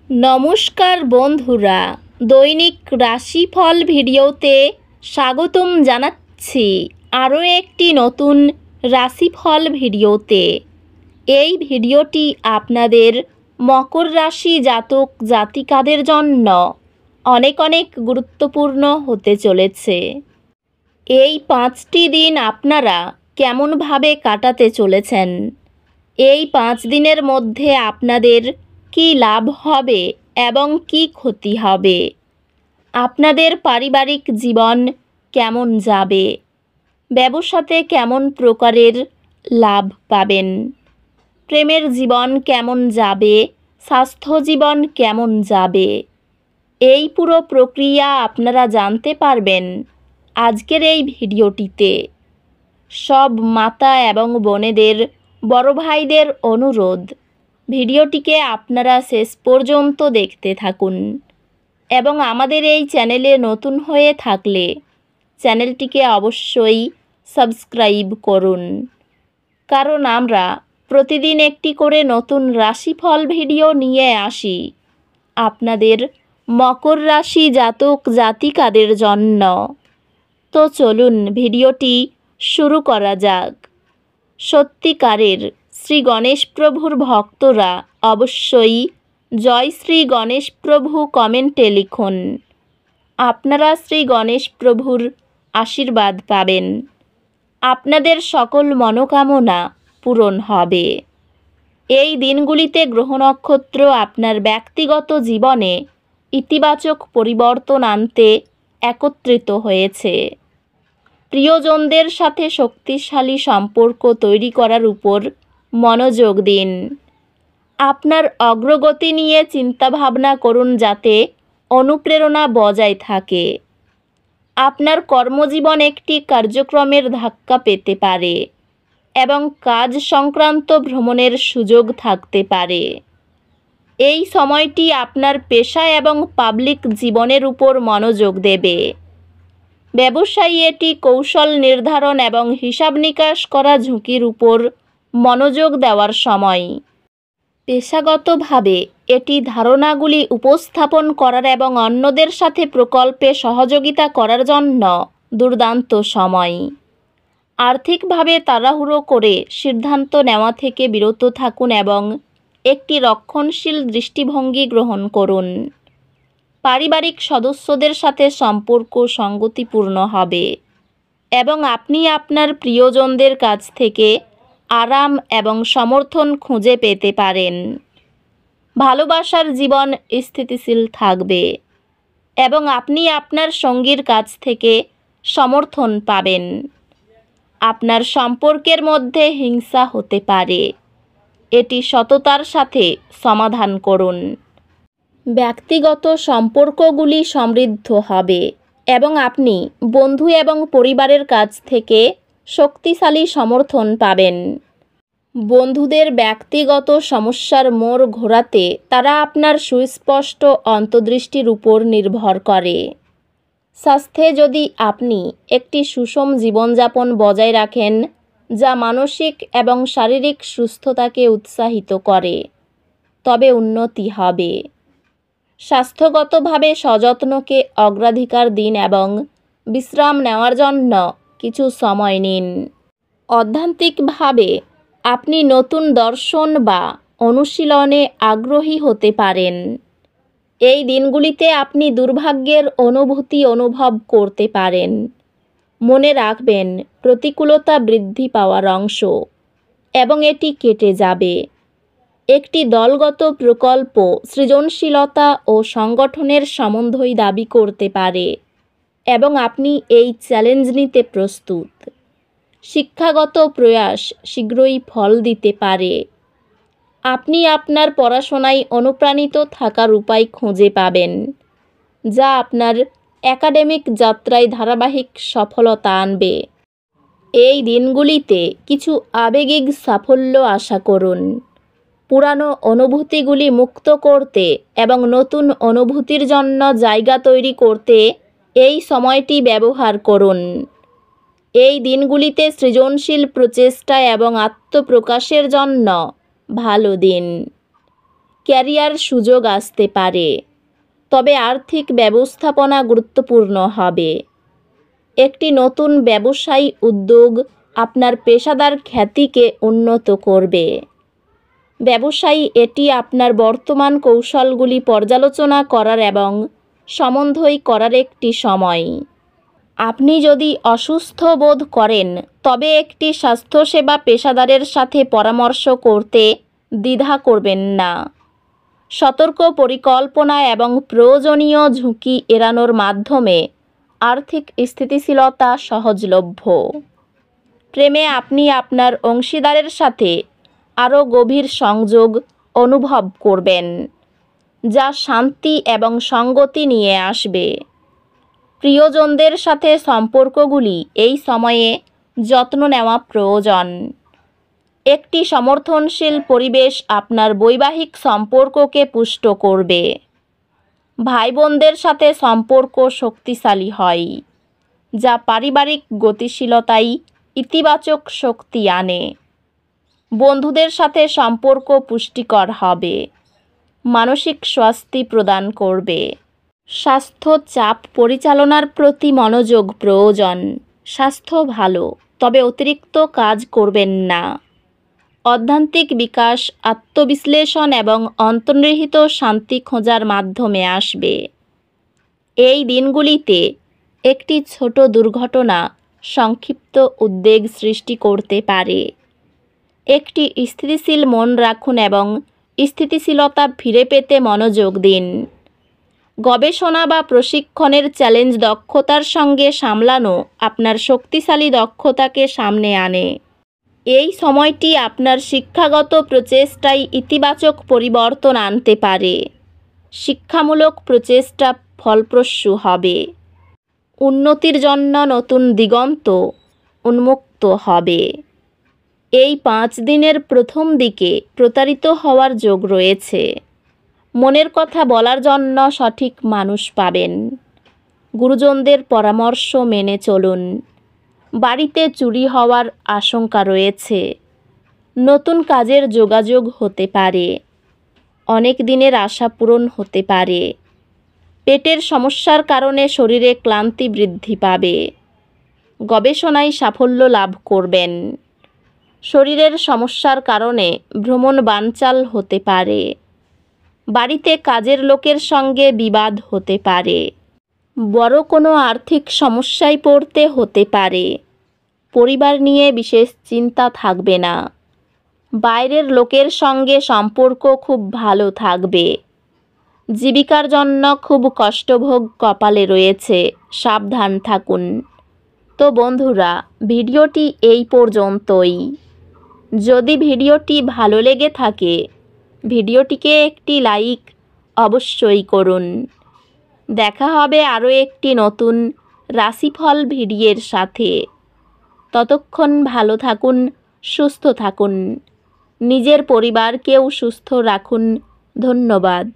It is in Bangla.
নমস্কার বন্ধুরা, দৈনিক রাশিফল ভিডিওতে স্বাগতম জানাচ্ছি আরও একটি নতুন রাশিফল ভিডিওতে। এই ভিডিওটি আপনাদের মকর রাশি জাতক জাতিকাদের জন্য অনেক অনেক গুরুত্বপূর্ণ হতে চলেছে। এই 5টি দিন আপনারা কেমনভাবে কাটাতে চলেছেন, এই 5 দিনের মধ্যে আপনাদের কি লাভ হবে এবং কি ক্ষতি হবে, আপনাদের পারিবারিক জীবন কেমন যাবে, ব্যবসাতে কেমন প্রকারের লাভ পাবেন, প্রেমের জীবন কেমন যাবে, স্বাস্থ্য জীবন কেমন যাবে, এই পুরো প্রক্রিয়া আপনারা জানতে পারবেন আজকের এই ভিডিওটিতে। সব মাতা এবং বোনেদের, বড় ভাইদের অনুরোধ, ভিডিওটিকে আপনারা শেষ পর্যন্ত দেখতে থাকুন এবং আমাদের এই চ্যানেলে নতুন হয়ে থাকলে চ্যানেলটিকে অবশ্যই সাবস্ক্রাইব করুন, কারণ আমরা প্রতিদিন একটি করে নতুন রাশিফল ভিডিও নিয়ে আসি আপনাদের মকর রাশি জাতক জাতিকাদের জন্য। তো চলুন ভিডিওটি শুরু করা যাক। সত্যিকারের শ্রী গণেশ প্রভুর ভক্তরা অবশ্যই জয় শ্রী গণেশ প্রভু কমেন্টে লিখুন। আপনারা শ্রী গণেশ প্রভুর আশীর্বাদ পাবেন, আপনাদের সকল মনোকামনা পূরণ হবে। এই দিনগুলিতে গ্রহ নক্ষত্র আপনার ব্যক্তিগত জীবনে ইতিবাচক পরিবর্তন আনতে একত্রিত হয়েছে। প্রিয়জনদের সাথে শক্তিশালী সম্পর্ক তৈরি করার উপর মনোযোগ দিন। আপনার অগ্রগতি নিয়ে চিন্তাভাবনা করুন যাতে অনুপ্রেরণা বজায় থাকে। আপনার কর্মজীবন একটি কার্যক্রমের ধাক্কা পেতে পারে এবং কাজ সংক্রান্ত ভ্রমণের সুযোগ থাকতে পারে। এই সময়টি আপনার পেশা এবং পাবলিক জীবনের উপর মনোযোগ দেবে। ব্যবসায়ী এটি কৌশল নির্ধারণ এবং হিসাব নিকাশ করা ঝুঁকির উপর মনোযোগ দেওয়ার সময়। পেশাগতভাবে এটি ধারণাগুলি উপস্থাপন করার এবং অন্যদের সাথে প্রকল্পে সহযোগিতা করার জন্য দুর্দান্ত সময়। আর্থিকভাবে তাড়াহুড়ো করে সিদ্ধান্ত নেওয়া থেকে বিরত থাকুন এবং একটি রক্ষণশীল দৃষ্টিভঙ্গি গ্রহণ করুন। পারিবারিক সদস্যদের সাথে সম্পর্ক সঙ্গতিপূর্ণ হবে এবং আপনি আপনার প্রিয়জনদের কাছ থেকে আরাম এবং সমর্থন খুঁজে পেতে পারেন। ভালোবাসার জীবন স্থিতিশীল থাকবে এবং আপনি আপনার সঙ্গীর কাছ থেকে সমর্থন পাবেন। আপনার সম্পর্কের মধ্যে হিংসা হতে পারে, এটি সততার সাথে সমাধান করুন। ব্যক্তিগত সম্পর্কগুলি সমৃদ্ধ হবে এবং আপনি বন্ধু এবং পরিবারের কাছ থেকে শক্তিশালী সমর্থন পাবেন। বন্ধুদের ব্যক্তিগত সমস্যার মোড় ঘোরাতে তারা আপনার সুস্পষ্ট অন্তর্দৃষ্টির উপর নির্ভর করে। স্বাস্থ্যে যদি আপনি একটি সুষম জীবনযাপন বজায় রাখেন যা মানসিক এবং শারীরিক সুস্থতাকে উৎসাহিত করে, তবে উন্নতি হবে। স্বাস্থ্যগতভাবে সযত্নকে অগ্রাধিকার দিন এবং বিশ্রাম নেওয়ার জন্য কিছু সময় নিন। অধ্যাত্মিকভাবে আপনি নতুন দর্শন বা অনুশীলনে আগ্রহী হতে পারেন। এই দিনগুলিতে আপনি দুর্ভাগ্যের অনুভূতি অনুভব করতে পারেন। মনে রাখবেন, প্রতিকূলতা বৃদ্ধি পাওয়ার অংশ এবং এটি কেটে যাবে। একটি দলগত প্রকল্প সৃজনশীলতা ও সংগঠনের সমন্বয় দাবি করতে পারে এবং আপনি এই চ্যালেঞ্জ নিতে প্রস্তুত। শিক্ষাগত প্রয়াস শীঘ্রই ফল দিতে পারে। আপনি আপনার পড়াশোনায় অনুপ্রাণিত থাকার উপায় খুঁজে পাবেন, যা আপনার একাডেমিক যাত্রায় ধারাবাহিক সফলতা আনবে। এই দিনগুলিতে কিছু আবেগিক সাফল্য আশা করুন। পুরানো অনুভূতিগুলি মুক্ত করতে এবং নতুন অনুভূতির জন্য জায়গা তৈরি করতে এই সময়টি ব্যবহার করুন। এই দিনগুলিতে সৃজনশীল প্রচেষ্টা এবং আত্মপ্রকাশের জন্য ভালো দিন। ক্যারিয়ার সুযোগ আসতে পারে, তবে আর্থিক ব্যবস্থাপনা গুরুত্বপূর্ণ হবে। একটি নতুন ব্যবসায়ী উদ্যোগ আপনার পেশাদার খ্যাতিকে উন্নত করবে। ব্যবসায়ী এটি আপনার বর্তমান কৌশলগুলি পর্যালোচনা করার এবং সমন্বয় করার একটি সময়। আপনি যদি অসুস্থ বোধ করেন তবে একটি স্বাস্থ্যসেবা পেশাদারের সাথে পরামর্শ করতে দ্বিধা করবেন না। সতর্ক পরিকল্পনা এবং প্রয়োজনীয় ঝুঁকি এড়ানোর মাধ্যমে আর্থিক স্থিতিশীলতা সহজলভ্য। প্রেমে আপনি আপনার অংশীদারের সাথে আরও গভীর সংযোগ অনুভব করবেন, যা শান্তি এবং সঙ্গতি নিয়ে আসবে। প্রিয়জনদের সাথে সম্পর্কগুলি এই সময়ে যত্ন নেওয়া প্রয়োজন। একটি সমর্থনশীল পরিবেশ আপনার বৈবাহিক সম্পর্ককে পুষ্ট করবে। ভাই বোনদের সাথে সম্পর্ক শক্তিশালী হয়, যা পারিবারিক গতিশীলতায় ইতিবাচক শক্তি আনে। বন্ধুদের সাথে সম্পর্ক পুষ্টিকর হবে, মানসিক স্বস্তি প্রদান করবে। স্বাস্থ্য চাপ পরিচালনার প্রতি মনোযোগ প্রয়োজন। স্বাস্থ্য ভালো, তবে অতিরিক্ত কাজ করবেন না। অধ্যাত্মিক বিকাশ আত্মবিশ্লেষণ এবং অন্তর্নিহিত শান্তি খোঁজার মাধ্যমে আসবে। এই দিনগুলিতে একটি ছোট দুর্ঘটনা সংক্ষিপ্ত উদ্বেগ সৃষ্টি করতে পারে। একটি স্থিতিশীল মন রাখুন এবং স্থিতিশীলতা ফিরে পেতে মনোযোগ দিন। গবেষণা বা প্রশিক্ষণের চ্যালেঞ্জ দক্ষতার সঙ্গে সামলানো আপনার শক্তিশালী দক্ষতাকে সামনে আনে। এই সময়টি আপনার শিক্ষাগত প্রচেষ্টায় ইতিবাচক পরিবর্তন আনতে পারে। শিক্ষামূলক প্রচেষ্টা ফলপ্রসূ হবে। উন্নতির জন্য নতুন দিগন্ত উন্মুক্ত হবে। এই 5 দিনের প্রথম দিকে প্রতারিত হওয়ার যোগ রয়েছে। মনের কথা বলার জন্য সঠিক মানুষ পাবেন। গুরুজনদের পরামর্শ মেনে চলুন। বাড়িতে চুরি হওয়ার আশঙ্কা রয়েছে। নতুন কাজের যোগাযোগ হতে পারে। অনেক দিনের আশা পূরণ হতে পারে। পেটের সমস্যার কারণে শরীরে ক্লান্তি বৃদ্ধি পাবে। গবেষণায় সাফল্য লাভ করবেন। শরীরের সমস্যার কারণে ভ্রমণ বানচাল হতে পারে। বাড়িতে কাজের লোকের সঙ্গে বিবাদ হতে পারে। বড় কোনো আর্থিক সমস্যায় পড়তে হতে পারে। পরিবার নিয়ে বিশেষ চিন্তা থাকবে না। বাইরের লোকের সঙ্গে সম্পর্ক খুব ভালো থাকবে। জীবিকার জন্য খুব কষ্টভোগ কপালে রয়েছে, সাবধান থাকুন। তো বন্ধুরা, ভিডিওটি এই পর্যন্তই। যদি ভিডিওটি ভালো লেগে থাকে ভিডিওটিকে একটি লাইক অবশ্যই করুন। দেখা হবে আরও একটি নতুন রাশিফল ভিডিওর সাথে। ততক্ষণ ভালো থাকুন, সুস্থ থাকুন। নিজের পরিবারকেও সুস্থ রাখুন। ধন্যবাদ।